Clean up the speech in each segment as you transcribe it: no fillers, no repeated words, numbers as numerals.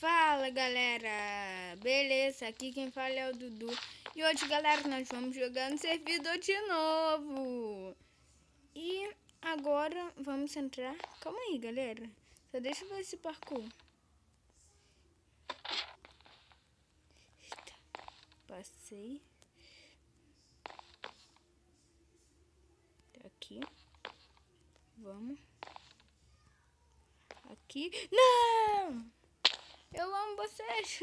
Fala galera, beleza? Aqui quem fala é o Dudu. E hoje galera, nós vamos jogar no servidor de novo. E agora vamos entrar. Calma aí galera, só deixa eu ver esse parkour. Passei. Aqui. Vamos. Aqui. Não! Eu amo vocês.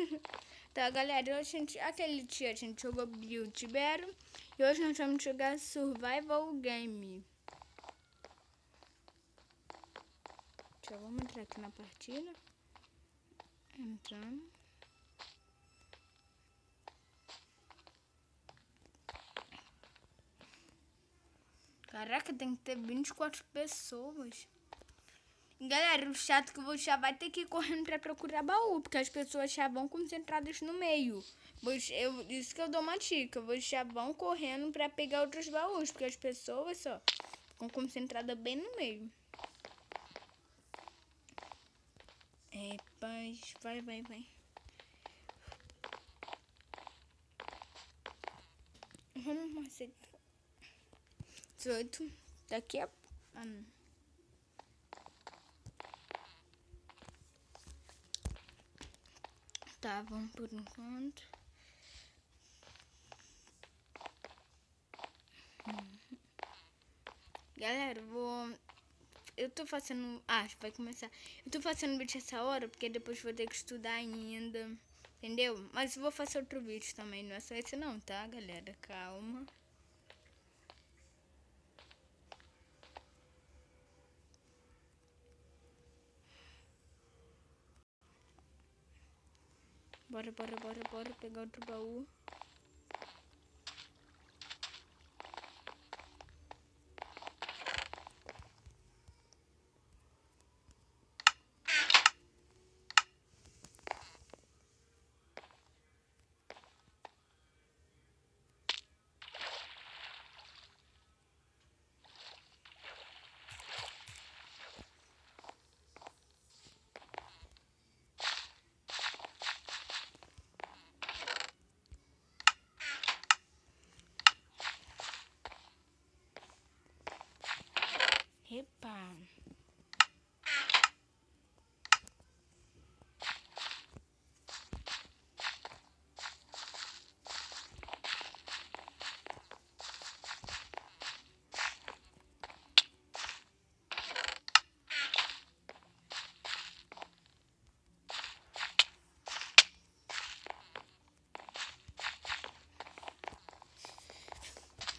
Tá, galera, hoje aquele dia a gente jogou Build Battle e hoje nós vamos jogar Survival Game. Já vamos entrar aqui na partida. Entrando. Caraca, tem que ter 24 pessoas. Galera, o chato que eu já vai ter que ir correndo pra procurar baú, porque as pessoas já vão concentradas no meio. Isso que eu dou uma dica, vocês já vão correndo pra pegar outros baús, porque as pessoas só ficam concentradas bem no meio. Paz, vai. 18, daqui a... Tá, vamos por enquanto. Galera, eu tô fazendo... vai começar. Eu tô fazendo vídeo essa hora, porque depois vou ter que estudar ainda. Entendeu? Mas eu vou fazer outro vídeo também, não é só esse não, tá, galera? Calma. Bora pegar outro baú. Epa!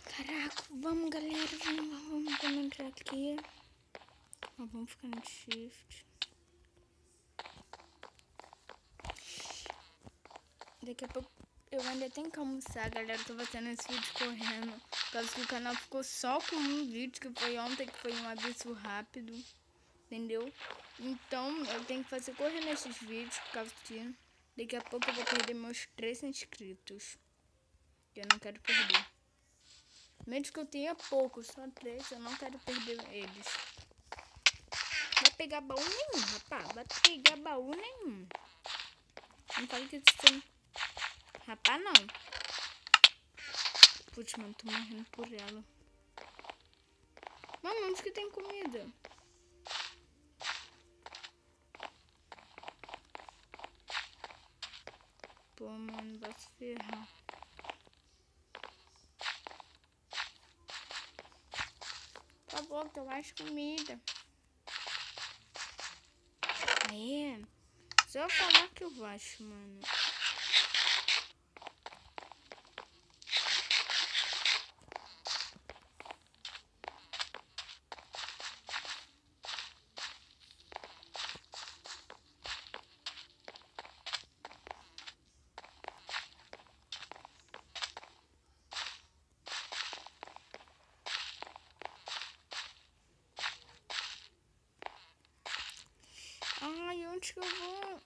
Caraca, vamos galera, vamos entrar aqui. Vamos ficar no shift. Daqui a pouco eu ainda tenho que almoçar, galera. Tô fazendo esse vídeo correndo. Por causa que o canal ficou só com um vídeo, que foi ontem, que foi um aviso rápido. Entendeu? Então eu tenho que fazer correndo esses vídeos, por causa que daqui a pouco eu vou perder meus 3 inscritos. Que eu não quero perder. Mesmo que eu tenha pouco, só 3, eu não quero perder eles. Vai pegar baú nenhum, rapaz. Vai pegar baú nenhum. Não fale que você... Rapaz, não. Putz, mano, tô morrendo por ela. Mano, onde que tem comida? Pô, mano, vai se ferrar. Por favor, que eu acho comida. Aí, só eu falar que eu acho, mano. Ai, onde que eu vou?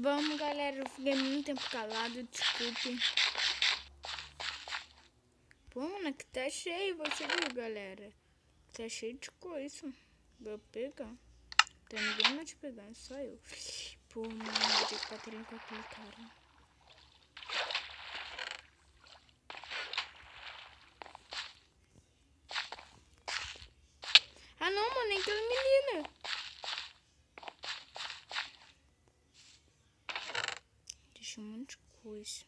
Vamos, galera, eu fiquei muito tempo calado, desculpe. Pô, mano, aqui tá cheio, você viu, galera? Tá cheio de coisa. Vou pegar. Tem ninguém mais te pegando, só eu. Pô, mano, vou ter que bater com aquele cara. Ah, não, mano, nem aquela menina. Deixa um monte de coisa.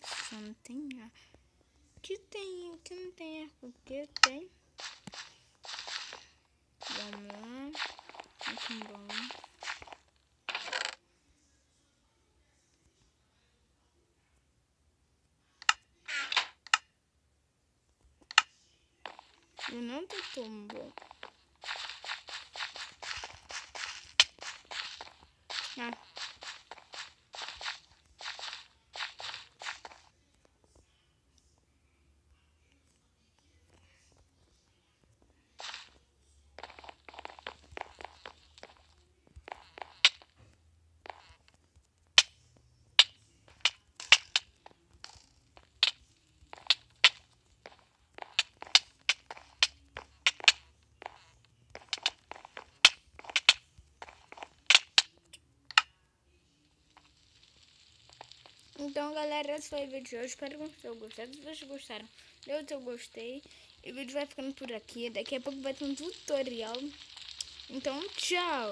Só não tem ar. Que tem? Que não tem ar? O que tem? Vamos lá. Muito bom. Eu não tô tão bom. Ah. Então, galera, esse foi o vídeo de hoje. Espero que vocês tenham gostado. Se vocês gostaram, dê o seu gostei. E o vídeo vai ficando por aqui. Daqui a pouco vai ter um tutorial. Então, tchau!